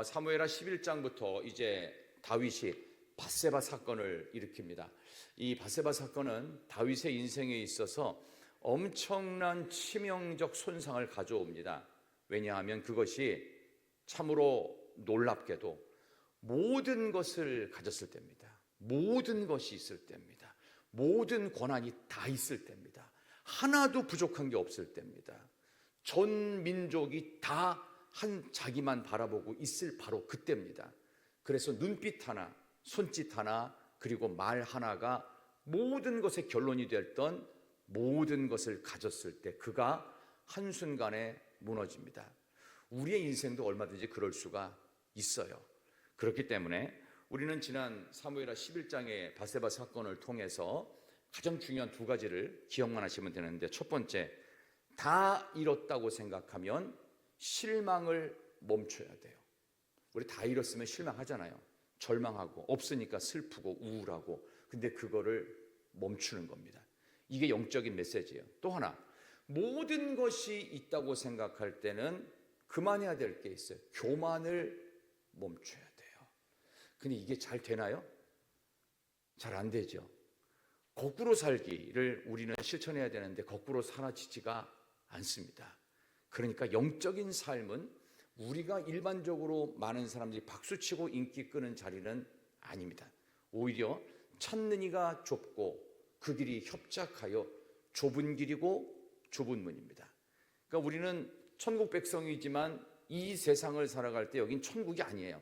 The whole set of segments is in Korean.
사무엘하 11장부터 이제 다윗이 밧세바 사건을 일으킵니다. 이 밧세바 사건은 다윗의 인생에 있어서 엄청난 치명적 손상을 가져옵니다. 왜냐하면 그것이 참으로 놀랍게도 모든 것을 가졌을 때입니다. 모든 것이 있을 때입니다. 모든 권한이 다 있을 때입니다. 하나도 부족한 게 없을 때입니다. 전 민족이 다 한 자기만 바라보고 있을 바로 그때입니다. 그래서 눈빛 하나, 손짓 하나, 그리고 말 하나가 모든 것의 결론이 됐던 모든 것을 가졌을 때 그가 한순간에 무너집니다. 우리의 인생도 얼마든지 그럴 수가 있어요. 그렇기 때문에 우리는 지난 사무엘하 11장의 밧세바 사건을 통해서 가장 중요한 두 가지를 기억만 하시면 되는데, 첫 번째, 다 잃었다고 생각하면 실망을 멈춰야 돼요. 우리 다 잃었으면 실망하잖아요. 절망하고 없으니까 슬프고 우울하고. 근데 그거를 멈추는 겁니다. 이게 영적인 메시지예요. 또 하나, 모든 것이 있다고 생각할 때는 그만해야 될 게 있어요. 교만을 멈춰야 돼요. 근데 이게 잘 되나요? 잘 안 되죠. 거꾸로 살기를 우리는 실천해야 되는데 거꾸로 사라지지가 않습니다. 그러니까 영적인 삶은 우리가 일반적으로 많은 사람들이 박수치고 인기 끄는 자리는 아닙니다. 오히려 찾는 이가 좁고 그 길이 협착하여 좁은 길이고 좁은 문입니다. 그러니까 우리는 천국 백성이지만 이 세상을 살아갈 때 여긴 천국이 아니에요.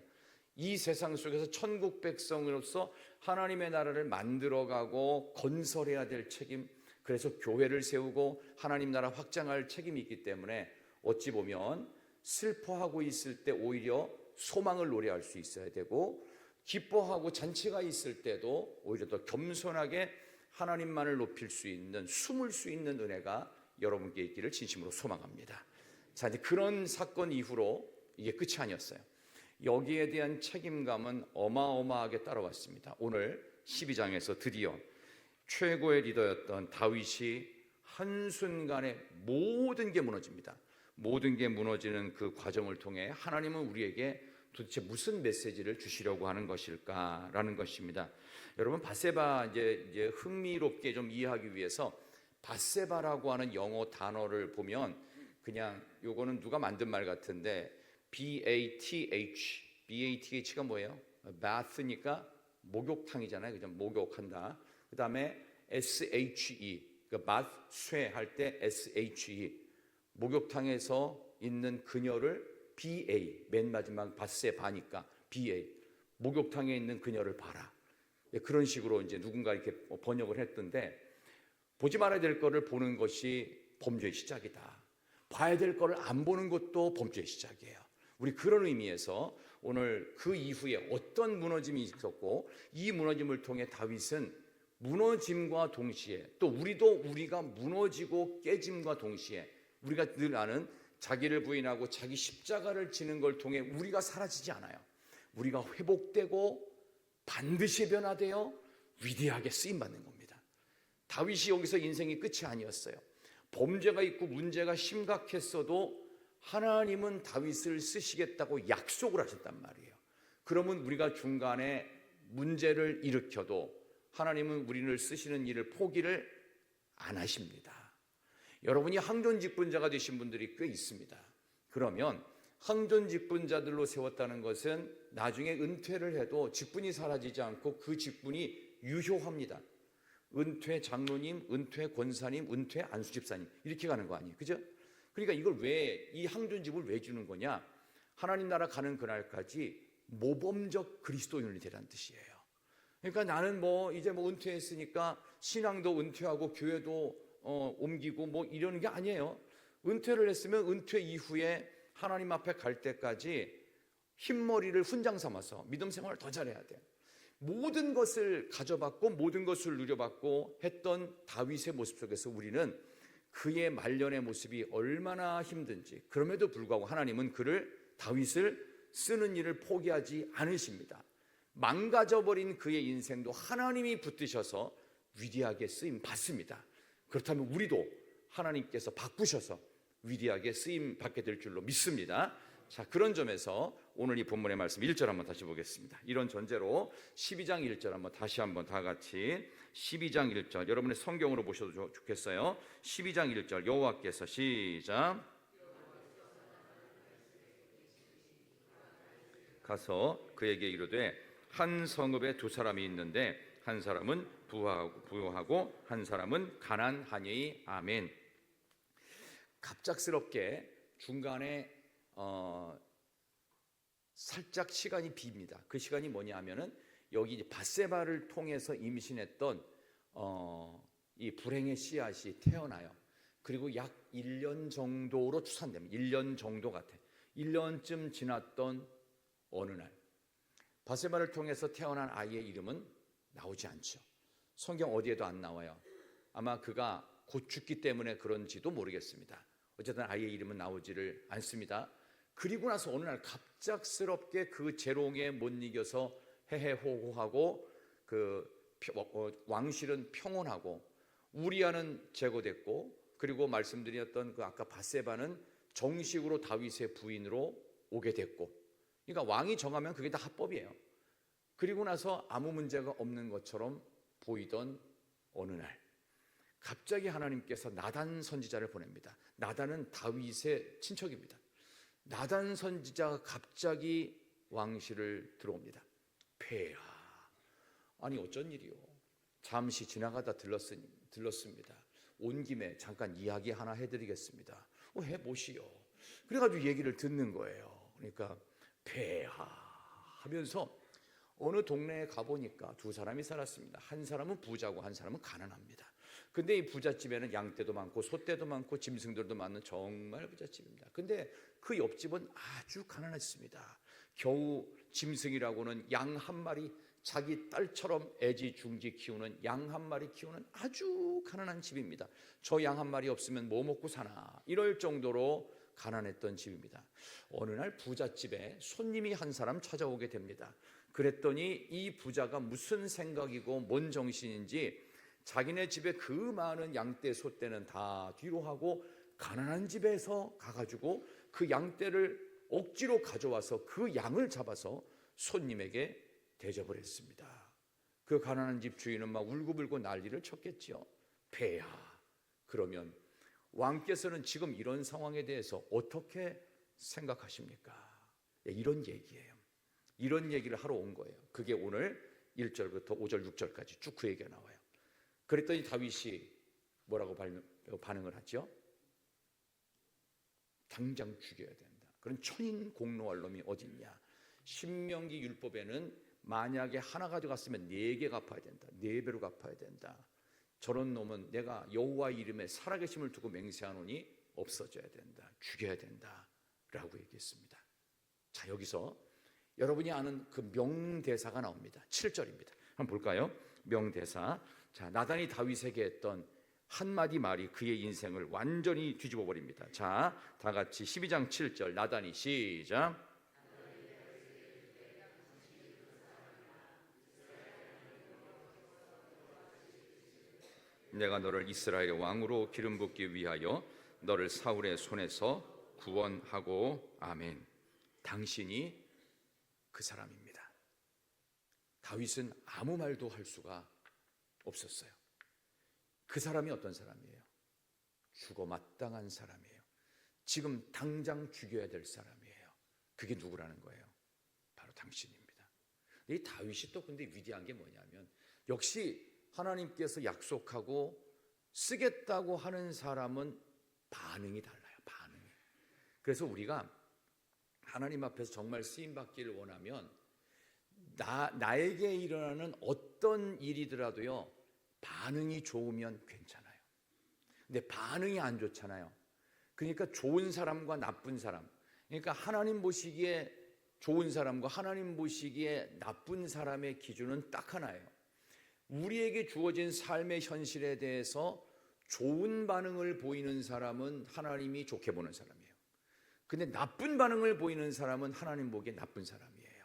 이 세상 속에서 천국 백성으로서 하나님의 나라를 만들어가고 건설해야 될 책임, 그래서 교회를 세우고 하나님 나라 확장할 책임이 있기 때문에 어찌 보면 슬퍼하고 있을 때 오히려 소망을 노래할 수 있어야 되고, 기뻐하고 잔치가 있을 때도 오히려 더 겸손하게 하나님만을 높일 수 있는, 숨을 수 있는 은혜가 여러분께 있기를 진심으로 소망합니다. 자, 이제 그런 사건 이후로 이게 끝이 아니었어요. 여기에 대한 책임감은 어마어마하게 따라왔습니다. 오늘 12장에서 드디어 최고의 리더였던 다윗이 한순간에 모든 게 무너집니다. 모든 게 무너지는 그 과정을 통해 하나님은 우리에게 도대체 무슨 메시지를 주시려고 하는 것일까라는 것입니다. 여러분, 밧세바 이제 흥미롭게 좀 이해하기 위해서 밧세바라고 하는 영어 단어를 보면 그냥 요거는 누가 만든 말 같은데 BATH가 뭐예요? bath니까 목욕탕이잖아요. 그죠? 목욕한다. 그 다음에 SHE, 그러니까 bath, 쇠할 때 SHE, 목욕탕에서 있는 그녀를 BA, 맨 마지막 밧세바니까 BA, 목욕탕에 있는 그녀를 봐라. 그런 식으로 이제 누군가 이렇게 번역을 했던데, 보지 말아야 될 거를 보는 것이 범죄의 시작이다. 봐야 될 거를 안 보는 것도 범죄의 시작이에요. 우리 그런 의미에서 오늘 그 이후에 어떤 무너짐이 있었고, 이 무너짐을 통해 다윗은 무너짐과 동시에 또 우리가 무너지고 깨짐과 동시에 우리가 늘 아는 자기를 부인하고 자기 십자가를 지는 걸 통해 우리가 사라지지 않아요. 우리가 회복되고 반드시 변화되어 위대하게 쓰임받는 겁니다. 다윗이 여기서 인생이 끝이 아니었어요. 범죄가 있고 문제가 심각했어도 하나님은 다윗을 쓰시겠다고 약속을 하셨단 말이에요. 그러면 우리가 중간에 문제를 일으켜도 하나님은 우리를 쓰시는 일을 포기를 안 하십니다. 여러분이 항존직분자가 되신 분들이 꽤 있습니다. 그러면 항존직분자들로 세웠다는 것은 나중에 은퇴를 해도 직분이 사라지지 않고 그 직분이 유효합니다. 은퇴 장로님, 은퇴 권사님, 은퇴 안수집사님, 이렇게 가는 거 아니에요. 그죠? 그러니까 이걸 이 항존직을 왜 주는 거냐? 하나님 나라 가는 그날까지 모범적 그리스도인이 되라는 뜻이에요. 그러니까 나는 이제 은퇴했으니까 신앙도 은퇴하고 교회도 옮기고 이러는 게 아니에요. 은퇴를 했으면 은퇴 이후에 하나님 앞에 갈 때까지 흰머리를 훈장 삼아서 믿음 생활을 더 잘해야 돼요. 모든 것을 가져봤고 모든 것을 누려봤고 했던 다윗의 모습 속에서 우리는 그의 말년의 모습이 얼마나 힘든지, 그럼에도 불구하고 하나님은 다윗을 쓰는 일을 포기하지 않으십니다. 망가져버린 그의 인생도 하나님이 붙드셔서 위대하게 쓰임 받습니다. 그렇다면 우리도 하나님께서 바꾸셔서 위대하게 쓰임 받게 될 줄로 믿습니다. 자, 그런 점에서 오늘 이 본문의 말씀 1절 한번 다시 보겠습니다. 이런 전제로 12장 1절 한번 다시 한번 다 같이 12장 1절 여러분의 성경으로 보셔도 좋겠어요. 12장 1절 여호와께서 시작 가서 그에게 이르되 한 성읍에 두 사람이 있는데 한 사람은 부유하고 한 사람은 가난하니 아멘. 갑작스럽게 중간에 살짝 시간이 빕니다. 그 시간이 뭐냐 하면은 여기 이제 밧세바를 통해서 임신했던 이 불행의 씨앗이 태어나요. 그리고 약 1년 정도로 추산됩니다. 1년 정도 같아. 1년쯤 지났던 어느 날 밧세바를 통해서 태어난 아이의 이름은 나오지 않죠. 성경 어디에도 안 나와요. 아마 그가 곧 죽기 때문에 그런지도 모르겠습니다. 어쨌든 아이의 이름은 나오지를 않습니다. 그리고 나서 어느 날 갑작스럽게 그 재롱에 못 이겨서 헤헤호호하고 왕실은 평온하고 우리아는 제거됐고 그리고 말씀드렸던 그 아까 밧세바는 정식으로 다윗의 부인으로 오게 됐고, 그러니까 왕이 정하면 그게 다 합법이에요. 그리고 나서 아무 문제가 없는 것처럼 보이던 어느 날 갑자기 하나님께서 나단 선지자를 보냅니다. 나단은 다윗의 친척입니다. 나단 선지자가 갑자기 왕실을 들어옵니다. 폐하, 아니 어쩐 일이요? 잠시 지나가다 들렀습니다. 온 김에 잠깐 이야기 하나 해드리겠습니다. 해보시오. 그래가지고 얘기를 듣는 거예요. 그러니까 폐하 하면서 어느 동네에 가보니까 두 사람이 살았습니다. 한 사람은 부자고 한 사람은 가난합니다. 근데 이 부잣집에는 양떼도 많고 소떼도 많고 짐승들도 많은 정말 부잣집입니다. 근데 그 옆집은 아주 가난했습니다. 겨우 짐승이라고는 양 한 마리, 자기 딸처럼 애지중지 키우는 양 한 마리 키우는 아주 가난한 집입니다. 저 양 한 마리 없으면 뭐 먹고 사나 이럴 정도로 가난했던 집입니다. 어느 날 부잣집에 손님이 한 사람 찾아오게 됩니다. 그랬더니 이 부자가 무슨 생각이고 뭔 정신인지 자기네 집에 그 많은 양떼 소떼는 다 뒤로 하고 가난한 집에서 가가지고 그 양떼를 억지로 가져와서 그 양을 잡아서 손님에게 대접을 했습니다. 그 가난한 집 주인은 막 울고불고 난리를 쳤겠지요. 폐하, 그러면 왕께서는 지금 이런 상황에 대해서 어떻게 생각하십니까? 이런 얘기예요. 이런 얘기를 하러 온 거예요. 그게 오늘 1절부터 5절 6절까지 쭉 그 얘기가 나와요. 그랬더니 다윗이 뭐라고 반응을 하죠? 당장 죽여야 된다. 그런 천인 공노할 놈이 어딨냐? 신명기 율법에는 만약에 하나 가져갔으면 4개 갚아야 된다. 4배로 갚아야 된다. 저런 놈은 내가 여호와 이름에 살아계심을 두고 맹세하노니 없어져야 된다. 죽여야 된다. 라고 얘기했습니다. 자, 여기서 여러분이 아는 그 명대사가 나옵니다. 7절입니다. 한번 볼까요? 명대사. 자, 나단이 다윗에게 했던 한마디 말이 그의 인생을 완전히 뒤집어 버립니다. 자, 다 같이 12장 7절 나단이 시작. 내가 너를 이스라엘의 왕으로 기름 붓기 위하여 너를 사울의 손에서 구원하고 아멘. 당신이 그 사람입니다. 다윗은 아무 말도 할 수가 없었어요. 그 사람이 어떤 사람이에요? 죽어 마땅한 사람이에요. 지금 당장 죽여야 될 사람이에요. 그게 누구라는 거예요? 바로 당신입니다. 이 다윗이 또 근데 위대한 게 뭐냐면 역시 하나님께서 약속하고 쓰겠다고 하는 사람은 반응이 달라요. 반응이. 그래서 우리가 하나님 앞에서 정말 쓰임받기를 원하면 나에게 일어나는 어떤 일이더라도요, 반응이 좋으면 괜찮아요. 근데 반응이 안 좋잖아요. 그러니까 좋은 사람과 나쁜 사람, 그러니까 하나님 보시기에 좋은 사람과 하나님 보시기에 나쁜 사람의 기준은 딱 하나예요. 우리에게 주어진 삶의 현실에 대해서 좋은 반응을 보이는 사람은 하나님이 좋게 보는 사람이에요. 근데 나쁜 반응을 보이는 사람은 하나님 보기에 나쁜 사람이에요.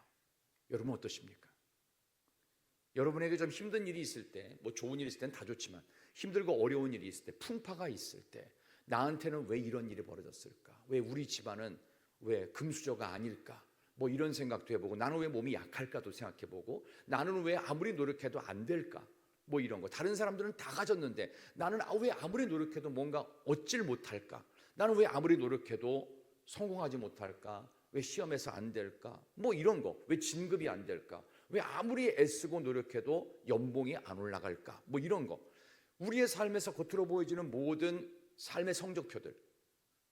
여러분 어떠십니까? 여러분에게 좀 힘든 일이 있을 때, 뭐 좋은 일이 있을 때는 다 좋지만 힘들고 어려운 일이 있을 때, 풍파가 있을 때 나한테는 왜 이런 일이 벌어졌을까? 왜 우리 집안은 왜 금수저가 아닐까? 뭐 이런 생각도 해보고, 나는 왜 몸이 약할까도 생각해보고, 나는 왜 아무리 노력해도 안 될까? 뭐 이런 거. 다른 사람들은 다 가졌는데 나는 왜 아무리 노력해도 뭔가 얻질 못할까? 나는 왜 아무리 노력해도 성공하지 못할까? 왜 시험에서 안 될까? 뭐 이런 거. 왜 진급이 안 될까? 왜 아무리 애쓰고 노력해도 연봉이 안 올라갈까? 뭐 이런 거. 우리의 삶에서 겉으로 보여지는 모든 삶의 성적표들,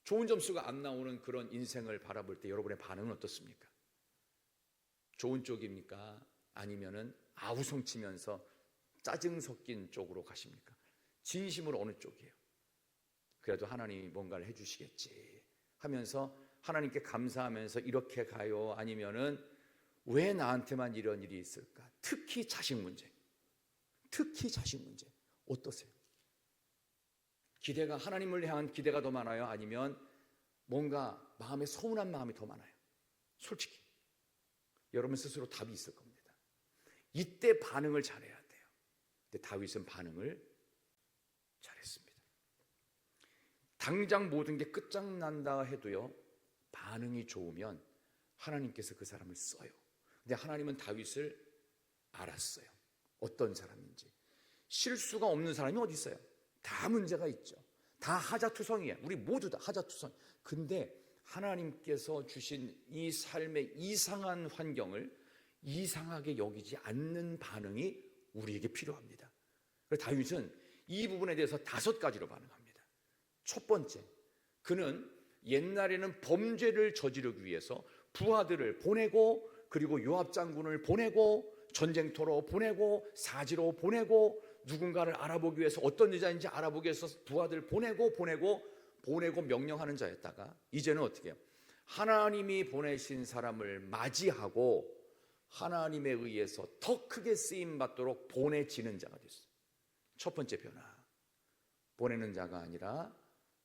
좋은 점수가 안 나오는 그런 인생을 바라볼 때 여러분의 반응은 어떻습니까? 좋은 쪽입니까? 아니면은 아우성치면서 짜증 섞인 쪽으로 가십니까? 진심으로 어느 쪽이에요? 그래도 하나님이 뭔가를 해주시겠지 하면서 하나님께 감사하면서 이렇게 가요? 아니면은 왜 나한테만 이런 일이 있을까? 특히 자식 문제, 특히 자식 문제 어떠세요? 기대가, 하나님을 향한 기대가 더 많아요? 아니면 뭔가 마음에 서운한 마음이 더 많아요? 솔직히 여러분 스스로 답이 있을 겁니다. 이때 반응을 잘해야 돼요. 근데 다윗은 반응을 잘했습니다. 당장 모든 게 끝장난다 해도요, 반응이 좋으면 하나님께서 그 사람을 써요. 근데 하나님은 다윗을 알았어요. 어떤 사람인지. 실수가 없는 사람이 어디 있어요? 다 문제가 있죠. 다 하자투성이에요. 우리 모두 다 하자투성. 근데 하나님께서 주신 이 삶의 이상한 환경을 이상하게 여기지 않는 반응이 우리에게 필요합니다. 그래서 다윗은 이 부분에 대해서 5가지로 반응합니다. 첫 번째, 그는 옛날에는 범죄를 저지르기 위해서 부하들을 보내고, 그리고 요압 장군을 보내고, 전쟁터로 보내고, 사지로 보내고, 누군가를 알아보기 위해서, 어떤 여자인지 알아보기 위해서 부하들 보내고 명령하는 자였다가, 이제는 어떻게 해요? 하나님이 보내신 사람을 맞이하고 하나님에 의해서 더 크게 쓰임받도록 보내지는 자가 됐어요. 첫 번째 변화, 보내는 자가 아니라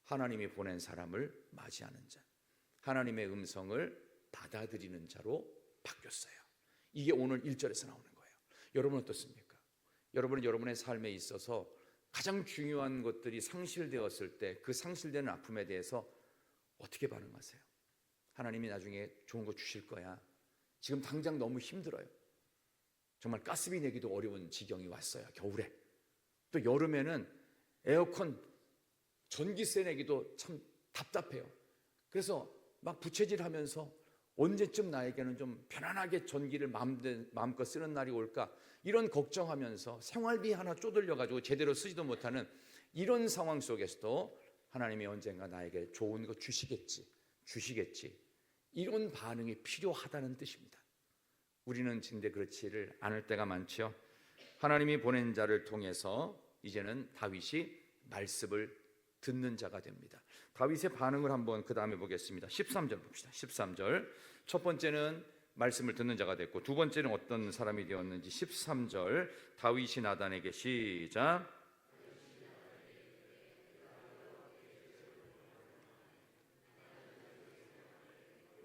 하나님이 보낸 사람을 맞이하는 자, 하나님의 음성을 받아들이는 자로 바뀌었어요. 이게 오늘 1절에서 나오는 거예요. 여러분 어떻습니까? 여러분은 여러분의 삶에 있어서 가장 중요한 것들이 상실되었을 때 그 상실되는 아픔에 대해서 어떻게 반응하세요? 하나님이 나중에 좋은 거 주실 거야. 지금 당장 너무 힘들어요. 정말 가스비 내기도 어려운 지경이 왔어요. 겨울에. 또 여름에는 에어컨 전기세 내기도 참 답답해요. 그래서 막 부채질하면서 언제쯤 나에게는 좀 편안하게 전기를 마음껏 쓰는 날이 올까, 이런 걱정하면서 생활비 하나 쪼들려가지고 제대로 쓰지도 못하는 이런 상황 속에서도 하나님이 언젠가 나에게 좋은 거 주시겠지 이런 반응이 필요하다는 뜻입니다. 우리는 근데 그렇지를 않을 때가 많죠. 하나님이 보낸 자를 통해서 이제는 다윗이 말씀을 듣는 자가 됩니다. 다윗의 반응을 한번 그 다음에 보겠습니다. 13절 봅시다. 13절. 첫 번째는 말씀을 듣는 자가 됐고, 두 번째는 어떤 사람이 되었는지 13절. 다윗이 나단에게, 시작.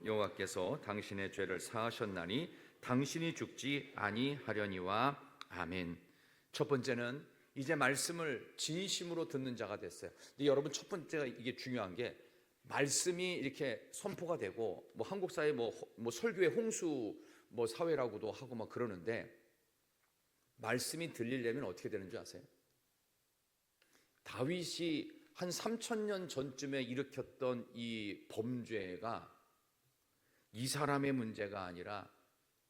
여호와께서 당신의 죄를 사하셨나니 당신이 죽지 아니하려니와. 아멘. 첫 번째는 이제 말씀을 진심으로 듣는 자가 됐어요. 근데 여러분, 첫 번째가 이게 중요한 게, 말씀이 이렇게 선포가 되고, 뭐 한국 사회 뭐 설교의 홍수 뭐 사회라고도 하고 막 그러는데, 말씀이 들리려면 어떻게 되는 줄 아세요? 다윗이 한 3000년 전쯤에 일으켰던 이 범죄가 이 사람의 문제가 아니라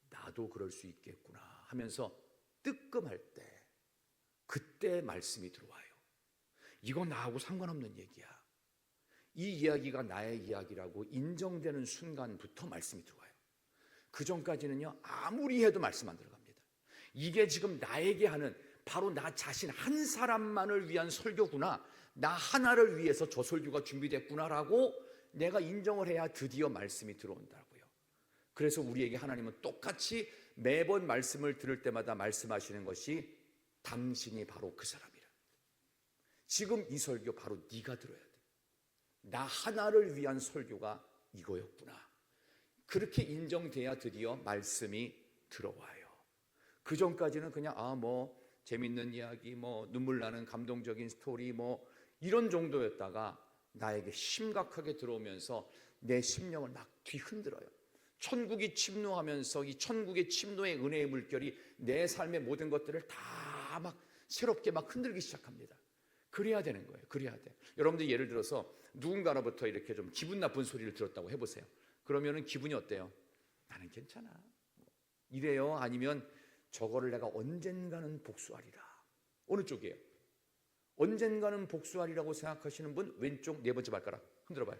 나도 그럴 수 있겠구나 하면서 뜨끔할 때, 그때 말씀이 들어와요. 이거 나하고 상관없는 얘기야. 이 이야기가 나의 이야기라고 인정되는 순간부터 말씀이 들어와요. 그 전까지는요, 아무리 해도 말씀 안 들어갑니다. 이게 지금 나에게 하는, 바로 나 자신 한 사람만을 위한 설교구나, 나 하나를 위해서 저 설교가 준비됐구나라고 내가 인정을 해야 드디어 말씀이 들어온다고요. 그래서 우리에게 하나님은 똑같이 매번 말씀을 들을 때마다 말씀하시는 것이, 당신이 바로 그 사람이라. 지금 이 설교 바로 네가 들어야 돼. 나 하나를 위한 설교가 이거였구나. 그렇게 인정돼야 드디어 말씀이 들어와요. 그 전까지는 그냥 뭐 재밌는 이야기, 뭐 눈물 나는 감동적인 스토리, 뭐 이런 정도였다가 나에게 심각하게 들어오면서 내 심령을 막 뒤흔들어요. 천국이 침노하면서 이 천국의 침노의 은혜의 물결이 내 삶의 모든 것들을 다 막 새롭게 막 흔들기 시작합니다. 그래야 되는 거예요. 그래야 돼. 여러분들 예를 들어서 누군가로부터 이렇게 좀 기분 나쁜 소리를 들었다고 해보세요. 그러면은 기분이 어때요? 나는 괜찮아. 이래요? 아니면 저거를 내가 언젠가는 복수하리라. 어느 쪽이에요? 언젠가는 복수하리라고 생각하시는 분 왼쪽 네 번째 발가락 흔들어 봐요.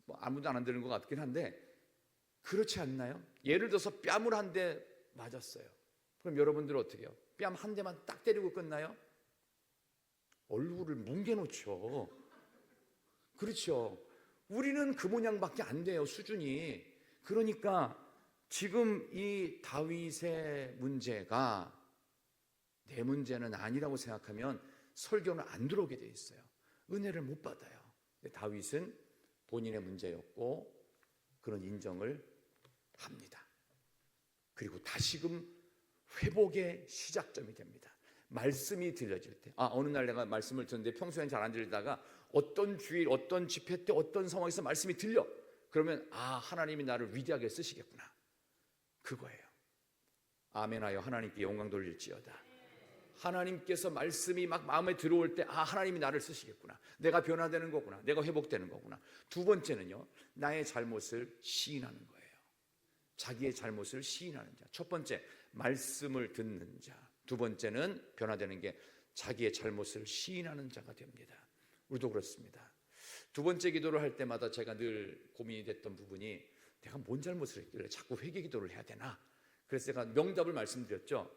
뭐 아무도 안 흔드는 것 같긴 한데 그렇지 않나요? 예를 들어서 뺨을 한 대 맞았어요. 그럼 여러분들은 어떻게 해요? 뺨 한 대만 딱 때리고 끝나요? 얼굴을 뭉개놓죠. 그렇죠. 우리는 그 모양밖에 안 돼요, 수준이. 그러니까 지금 이 다윗의 문제가 내 문제는 아니라고 생각하면 설교는 안 들어오게 돼 있어요. 은혜를 못 받아요. 근데 다윗은 본인의 문제였고 그런 인정을 합니다. 그리고 다시금 회복의 시작점이 됩니다. 말씀이 들려질 때, 어느 날 내가 말씀을 듣는데 평소엔 잘 안 들리다가 어떤 주일, 어떤 집회 때, 어떤 상황에서 말씀이 들려. 그러면 하나님이 나를 위대하게 쓰시겠구나. 그거예요. 아멘하여 하나님께 영광 돌릴지어다. 하나님께서 말씀이 막 마음에 들어올 때 하나님이 나를 쓰시겠구나. 내가 변화되는 거구나. 내가 회복되는 거구나. 두 번째는요, 나의 잘못을 시인하는 거예요. 자기의 잘못을 시인하는 자. 첫 번째, 말씀을 듣는 자. 두 번째는 변화되는 게 자기의 잘못을 시인하는 자가 됩니다. 우리도 그렇습니다. 두 번째 기도를 할 때마다 제가 늘 고민이 됐던 부분이 내가 뭔 잘못을 했길래 자꾸 회개 기도를 해야 되나. 그래서 제가 명답을 말씀드렸죠.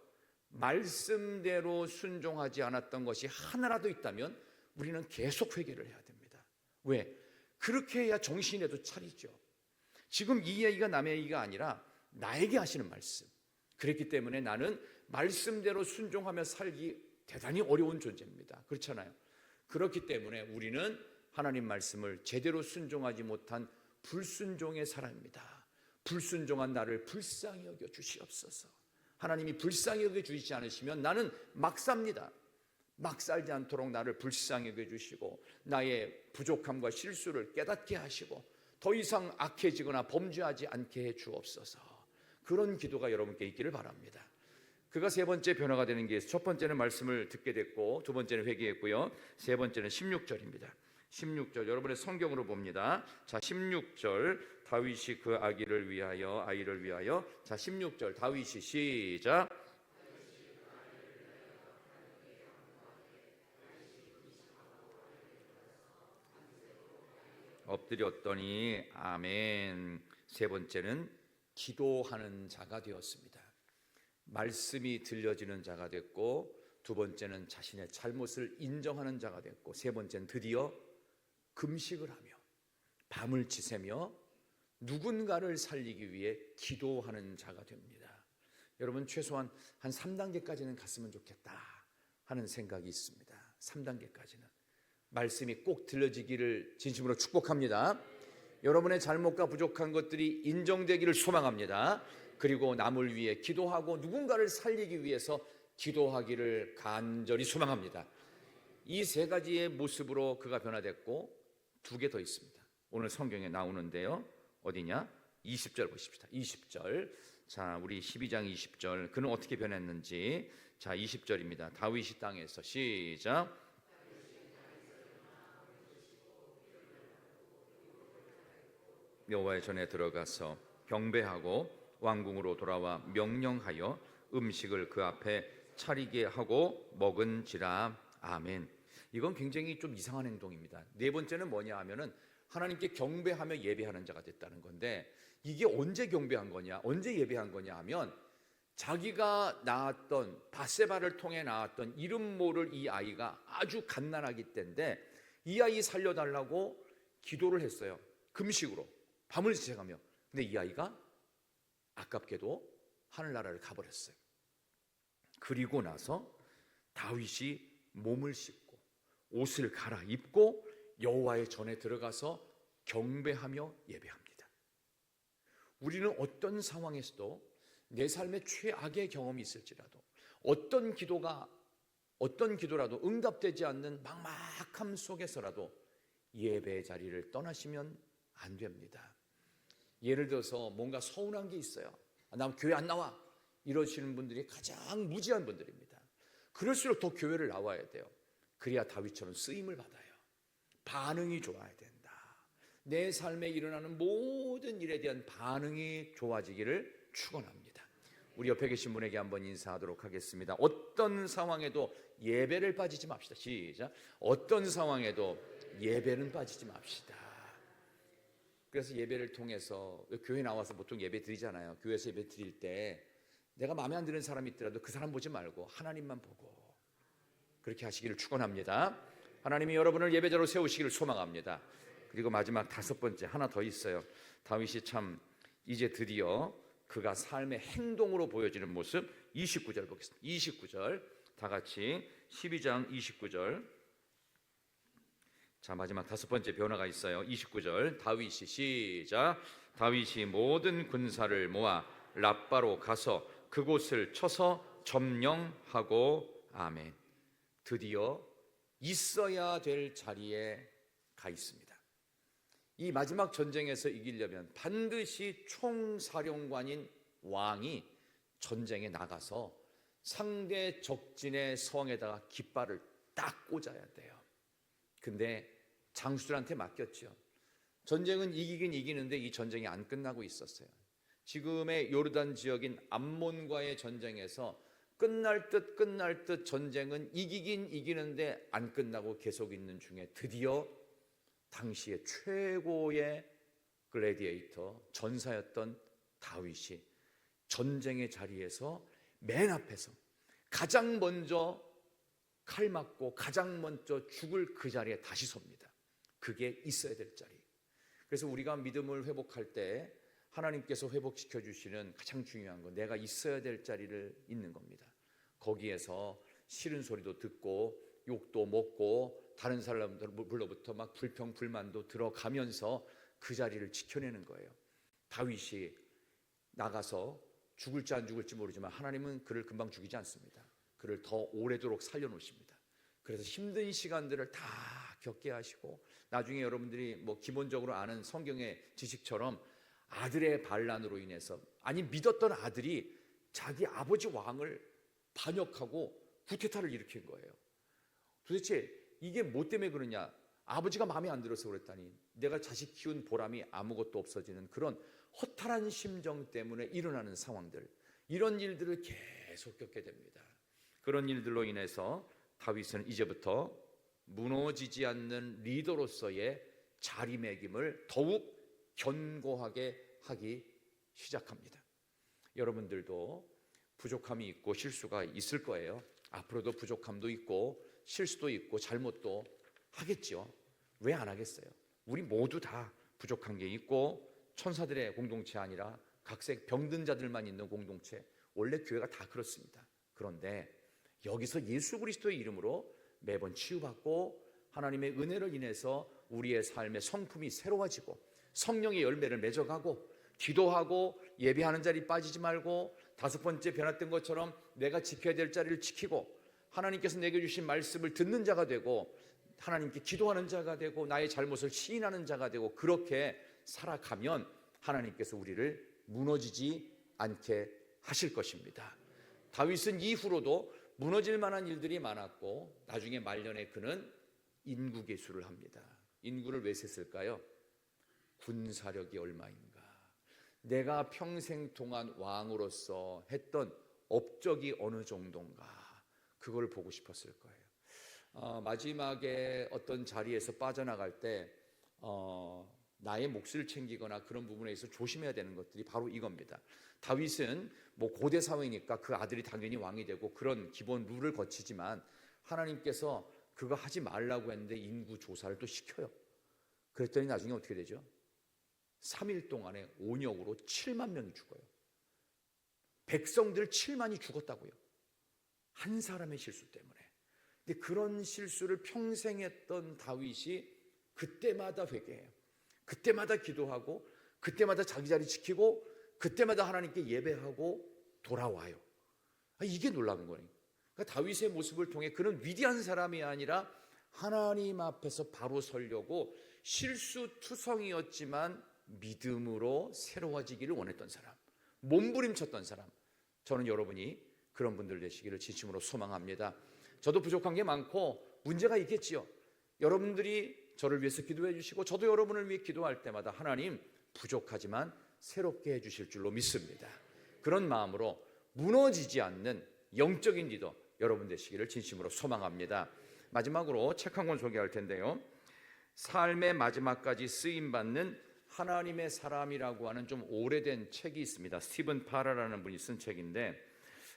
말씀대로 순종하지 않았던 것이 하나라도 있다면 우리는 계속 회개를 해야 됩니다. 왜? 그렇게 해야 정신에도 차리죠. 지금 이 얘기가 남의 얘기가 아니라 나에게 하시는 말씀. 그랬기 때문에 나는 말씀대로 순종하며 살기 대단히 어려운 존재입니다. 그렇잖아요. 그렇기 때문에 우리는 하나님 말씀을 제대로 순종하지 못한 불순종의 사람입니다. 불순종한 나를 불쌍히 여겨 주시옵소서. 하나님이 불쌍히 여겨 주시지 않으시면 나는 막 삽니다. 막 살지 않도록 나를 불쌍히 여겨 주시고 나의 부족함과 실수를 깨닫게 하시고 더 이상 악해지거나 범죄하지 않게 해 주옵소서. 그런 기도가 여러분께 있기를 바랍니다. 그가 세 번째 변화가 되는 게 첫 번째는 말씀을 듣게 됐고 두 번째는 회개했고요. 세 번째는 16절입니다. 16절 여러분의 성경으로 봅니다. 자, 16절 다윗이 그 아이를 위하여 자, 16절 다윗이 시작. 엎드렸더니 아멘. 세 번째는 기도하는 자가 되었습니다. 말씀이 들려지는 자가 됐고 두 번째는 자신의 잘못을 인정하는 자가 됐고 세 번째는 드디어 금식을 하며 밤을 지새며 누군가를 살리기 위해 기도하는 자가 됩니다. 여러분 최소한 한 3단계까지는 갔으면 좋겠다 하는 생각이 있습니다. 3단계까지는 말씀이 꼭 들려지기를 진심으로 축복합니다. 여러분의 잘못과 부족한 것들이 인정되기를 소망합니다. 그리고 남을 위해 기도하고 누군가를 살리기 위해서 기도하기를 간절히 소망합니다. 이 세 가지의 모습으로 그가 변화됐고 두 개 더 있습니다. 오늘 성경에 나오는데요. 어디냐? 20절 보십시다. 20절. 자, 우리 12장 20절. 그는 어떻게 변했는지. 자, 20절입니다. 다윗이 땅에서 시작. 여호와의 전에 들어가서 경배하고 왕궁으로 돌아와 명령하여 음식을 그 앞에 차리게 하고 먹은지라. 아멘. 이건 굉장히 좀 이상한 행동입니다. 네 번째는 뭐냐 하면은 하나님께 경배하며 예배하는 자가 됐다는 건데 이게 언제 경배한 거냐, 언제 예배한 거냐 하면 자기가 낳았던 밧세바를 통해 낳았던 이름 모를 이 아이가 아주 갓난아기 때인데 이 아이 살려달라고 기도를 했어요. 금식으로 밤을 지새가며. 근데 이 아이가 아깝게도 하늘나라를 가버렸어요. 그리고 나서 다윗이 몸을 씻고 옷을 갈아입고 여호와의 전에 들어가서 경배하며 예배합니다. 우리는 어떤 상황에서도 내 삶에 최악의 경험이 있을지라도 어떤 기도라도 응답되지 않는 막막함 속에서라도 예배의 자리를 떠나시면 안 됩니다. 예를 들어서 뭔가 서운한 게 있어요. 나 교회 안 나와 이러시는 분들이 가장 무지한 분들입니다. 그럴수록 더 교회를 나와야 돼요. 그래야 다윗처럼 쓰임을 받아요. 반응이 좋아야 된다. 내 삶에 일어나는 모든 일에 대한 반응이 좋아지기를 축원합니다. 우리 옆에 계신 분에게 한번 인사하도록 하겠습니다. 어떤 상황에도 예배를 빠지지 맙시다. 시작. 어떤 상황에도 예배는 빠지지 맙시다. 그래서 예배를 통해서 교회 나와서 보통 예배 드리잖아요. 교회에서 예배 드릴 때 내가 마음에 안 드는 사람이 있더라도 그 사람 보지 말고 하나님만 보고 그렇게 하시기를 축원합니다. 하나님이 여러분을 예배자로 세우시기를 소망합니다. 그리고 마지막 5번째 하나 더 있어요. 다윗이 참 이제 드디어 그가 삶의 행동으로 보여지는 모습 29절 보겠습니다. 29절 다 같이 12장 29절. 자, 마지막 5번째 변화가 있어요. 29절 다윗이 시작. 다윗이 모든 군사를 모아 랍바로 가서 그곳을 쳐서 점령하고 아멘. 드디어 있어야 될 자리에 가 있습니다. 이 마지막 전쟁에서 이기려면 반드시 총사령관인 왕이 전쟁에 나가서 상대 적진의 성에다가 깃발을 딱 꽂아야 돼요. 근데 장수들한테 맡겼죠. 전쟁은 이기긴 이기는데 이 전쟁이 안 끝나고 있었어요. 지금의 요르단 지역인 암몬과의 전쟁에서 끝날 듯 전쟁은 이기긴 이기는데 안 끝나고 계속 있는 중에 드디어 당시의 최고의 글래디에이터 전사였던 다윗이 전쟁의 자리에서 맨 앞에서 가장 먼저 칼 맞고 가장 먼저 죽을 그 자리에 다시 섭니다. 그게 있어야 될 자리. 그래서 우리가 믿음을 회복할 때 하나님께서 회복시켜 주시는 가장 중요한 건 내가 있어야 될 자리를 있는 겁니다. 거기에서 싫은 소리도 듣고 욕도 먹고 다른 사람들로부터 막 불평 불만도 들어가면서 그 자리를 지켜내는 거예요. 다윗이 나가서 죽을지 안 죽을지 모르지만 하나님은 그를 금방 죽이지 않습니다. 그를 더 오래도록 살려놓으십니다. 그래서 힘든 시간들을 다 겪게 하시고 나중에 여러분들이 뭐 기본적으로 아는 성경의 지식처럼 아들의 반란으로 인해서 아니 믿었던 아들이 자기 아버지 왕을 반역하고 쿠데타를 일으킨 거예요. 도대체 이게 뭐 때문에 그러냐? 아버지가 마음에 안 들어서 그랬다니 내가 자식 키운 보람이 아무것도 없어지는 그런 허탈한 심정 때문에 일어나는 상황들, 이런 일들을 계속 겪게 됩니다. 그런 일들로 인해서 다윗은 이제부터 무너지지 않는 리더로서의 자리매김을 더욱 견고하게 하기 시작합니다. 여러분들도 부족함이 있고 실수가 있을 거예요. 앞으로도 부족함도 있고 실수도 있고 잘못도 하겠죠. 왜 안 하겠어요? 우리 모두 다 부족한 게 있고 천사들의 공동체 아니라 각색 병든 자들만 있는 공동체, 원래 교회가 다 그렇습니다. 그런데 여기서 예수 그리스도의 이름으로 매번 치유받고 하나님의 은혜를 인해서 우리의 삶의 성품이 새로워지고 성령의 열매를 맺어가고 기도하고 예배하는 자리 빠지지 말고 5번째 변화된 것처럼 내가 지켜야 될 자리를 지키고 하나님께서 내게 주신 말씀을 듣는 자가 되고 하나님께 기도하는 자가 되고 나의 잘못을 시인하는 자가 되고 그렇게 살아가면 하나님께서 우리를 무너지지 않게 하실 것입니다. 다윗은 이후로도 무너질 만한 일들이 많았고 나중에 말년에 그는 인구계수를 합니다. 인구를 왜 셌을까요? 군사력이 얼마인가, 내가 평생 동안 왕으로서 했던 업적이 어느 정도인가, 그걸 보고 싶었을 거예요. 마지막에 어떤 자리에서 빠져나갈 때 나의 몫을 챙기거나 그런 부분에 있어서 조심해야 되는 것들이 바로 이겁니다. 다윗은 뭐 고대 사회니까 그 아들이 당연히 왕이 되고 그런 기본 룰을 거치지만 하나님께서 그거 하지 말라고 했는데 인구 조사를 또 시켜요. 그랬더니 나중에 어떻게 되죠? 3일 동안에 온역으로 7만 명이 죽어요. 백성들 7만이 죽었다고요. 한 사람의 실수 때문에. 근데 그런 실수를 평생 했던 다윗이 그때마다 회개해요. 그때마다 기도하고 그때마다 자기 자리 지키고 그때마다 하나님께 예배하고 돌아와요. 이게 놀라운 거예요. 그러니까 다윗의 모습을 통해 그는 위대한 사람이 아니라 하나님 앞에서 바로 서려고 실수투성이었지만 믿음으로 새로워지기를 원했던 사람, 몸부림쳤던 사람, 저는 여러분이 그런 분들 되시기를 진심으로 소망합니다. 저도 부족한 게 많고 문제가 있겠지요. 여러분들이 저를 위해서 기도해 주시고 저도 여러분을 위해 기도할 때마다 하나님 부족하지만 새롭게 해주실 줄로 믿습니다. 그런 마음으로 무너지지 않는 영적인 리더 여러분 되시기를 진심으로 소망합니다. 마지막으로 책 한 권 소개할 텐데요, 삶의 마지막까지 쓰임받는 하나님의 사람이라고 하는 좀 오래된 책이 있습니다. 스티븐 파라라는 분이 쓴 책인데,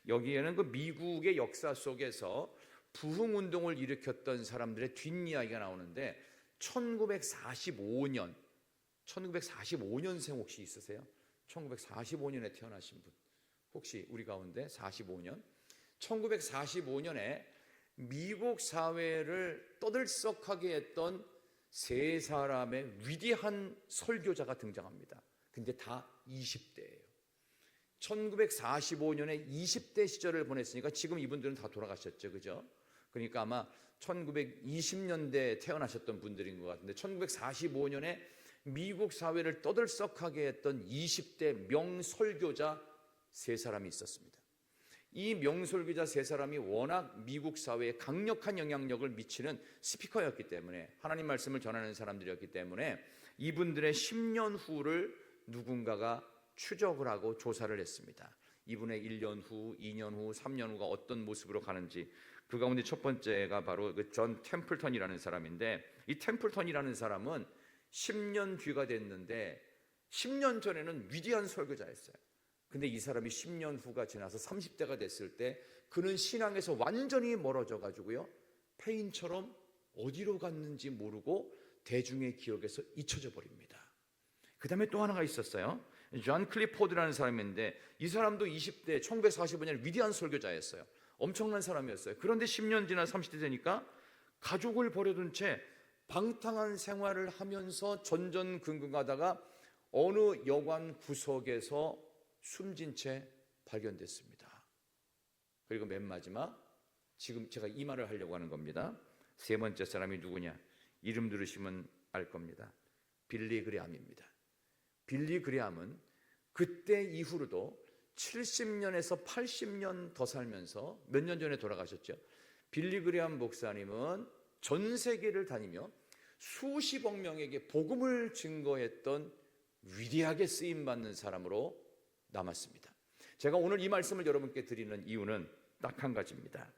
여기에는 그 미국의 역사 속에서 부흥운동을 일으켰던 사람들의 뒷이야기가 나오는데, 1945년생 혹시 있으세요? 1945년에 태어나신 분 혹시 우리 가운데 45년? 1945년에 미국 사회를 떠들썩하게 했던 세 사람의 위대한 설교자가 등장합니다. 근데 다 20대예요. 1945년에 20대 시절을 보냈으니까 지금 이분들은 다 돌아가셨죠, 그죠? 그러니까 아마 1920년대에 태어나셨던 분들인 것 같은데, 1945년에 미국 사회를 떠들썩하게 했던 20대 명설교자 세 사람이 있었습니다. 이 명설교자 세 사람이 워낙 미국 사회에 강력한 영향력을 미치는 스피커였기 때문에, 하나님 말씀을 전하는 사람들이었기 때문에 이분들의 10년 후를 누군가가 추적을 하고 조사를 했습니다. 이분의 1년 후, 2년 후, 3년 후가 어떤 모습으로 가는지. 그 가운데 첫 번째가 바로 그 존 템플턴이라는 사람인데, 이 템플턴이라는 사람은 10년 뒤가 됐는데 10년 전에는 위대한 설교자였어요. 근데 이 사람이 10년 후가 지나서 30대가 됐을 때 그는 신앙에서 완전히 멀어져 가지고요, 페인처럼 어디로 갔는지 모르고 대중의 기억에서 잊혀져 버립니다. 그 다음에 또 하나가 있었어요. 존 클리포드라는 사람인데, 이 사람도 20대 1945년 위대한 설교자였어요. 엄청난 사람이었어요. 그런데 10년 지나 30대 되니까 가족을 버려둔 채 방탕한 생활을 하면서 전전긍긍하다가 어느 여관 구석에서 숨진 채 발견됐습니다. 그리고 맨 마지막, 지금 제가 이 말을 하려고 하는 겁니다. 세 번째 사람이 누구냐? 이름 들으시면 알 겁니다. 빌리 그레함입니다. 빌리 그레함은 그때 이후로도 70년에서 80년 더 살면서 몇 년 전에 돌아가셨죠. 빌리 그레함 목사님은 전 세계를 다니며 수십억 명에게 복음을 증거했던 위대하게 쓰임받는 사람으로 남았습니다. 제가 오늘 이 말씀을 여러분께 드리는 이유는 딱 한 가지입니다.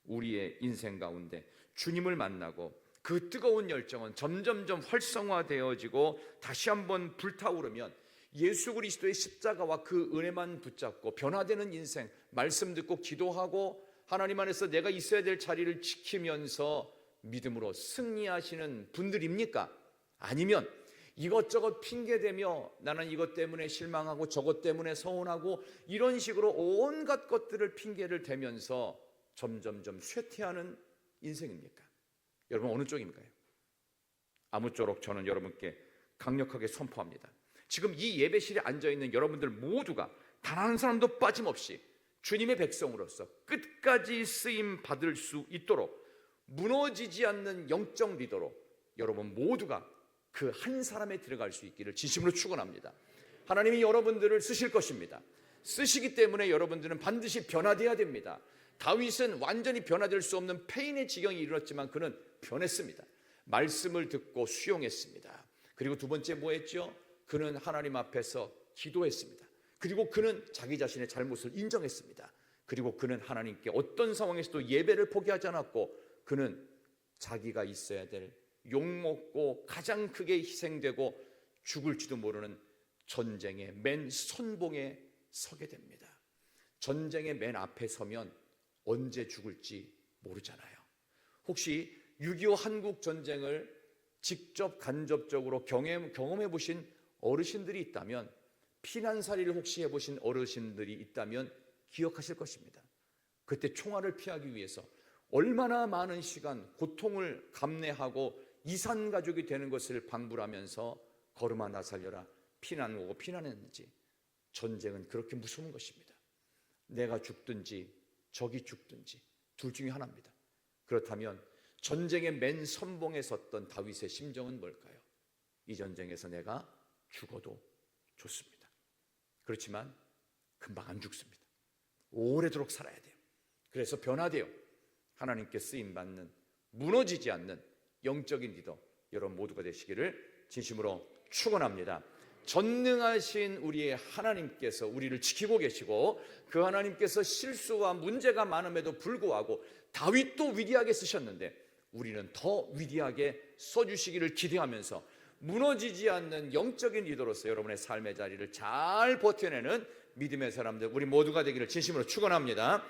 우리의 인생 가운데 주님을 만나고 그 뜨거운 열정은 점점점 활성화되어지고 다시 한번 불타오르면 예수 그리스도의 십자가와 그 은혜만 붙잡고 변화되는 인생, 말씀 듣고 기도하고 하나님 안에서 내가 있어야 될 자리를 지키면서 믿음으로 승리하시는 분들입니까? 아니면 이것저것 핑계대며 나는 이것 때문에 실망하고 저것 때문에 서운하고 이런 식으로 온갖 것들을 핑계를 대면서 점점점 쇠퇴하는 인생입니까? 여러분 어느 쪽인가요? 아무쪼록 저는 여러분께 강력하게 선포합니다. 지금 이 예배실에 앉아있는 여러분들 모두가 단 한 사람도 빠짐없이 주님의 백성으로서 끝까지 쓰임 받을 수 있도록 무너지지 않는 영적 리더로 여러분 모두가 그 한 사람에 들어갈 수 있기를 진심으로 축원합니다. 하나님이 여러분들을 쓰실 것입니다. 쓰시기 때문에 여러분들은 반드시 변화되어야 됩니다. 다윗은 완전히 변화될 수 없는 폐인의 지경에 이르렀지만 그는 변했습니다. 말씀을 듣고 수용했습니다. 그리고 두 번째 뭐 했죠? 그는 하나님 앞에서 기도했습니다. 그리고 그는 자기 자신의 잘못을 인정했습니다. 그리고 그는 하나님께 어떤 상황에서도 예배를 포기하지 않았고, 그는 자기가 있어야 될 욕먹고 가장 크게 희생되고 죽을지도 모르는 전쟁의 맨 선봉에 서게 됩니다. 전쟁의 맨 앞에 서면 언제 죽을지 모르잖아요. 혹시 6.25 한국 전쟁을 직접 간접적으로 경험해 보신 어르신들이 있다면, 피난살이를 혹시 해보신 어르신들이 있다면 기억하실 것입니다. 그때 총알을 피하기 위해서 얼마나 많은 시간 고통을 감내하고 이산가족이 되는 것을 방불하면서 걸음아 나 살려라 피난 오고 피난했는지. 전쟁은 그렇게 무서운 것입니다. 내가 죽든지 적이 죽든지 둘 중에 하나입니다. 그렇다면 전쟁의 맨 선봉에 섰던 다윗의 심정은 뭘까요? 이 전쟁에서 내가 죽어도 좋습니다. 그렇지만 금방 안 죽습니다. 오래도록 살아야 돼요. 그래서 변화돼요. 하나님께 쓰임받는, 무너지지 않는 영적인 리더 여러분 모두가 되시기를 진심으로 축원합니다. 전능하신 우리의 하나님께서 우리를 지키고 계시고, 그 하나님께서 실수와 문제가 많음에도 불구하고 다윗도 위대하게 쓰셨는데 우리는 더 위대하게 써주시기를 기대하면서 무너지지 않는 영적인 리더로서 여러분의 삶의 자리를 잘 버텨내는 믿음의 사람들 우리 모두가 되기를 진심으로 축원합니다.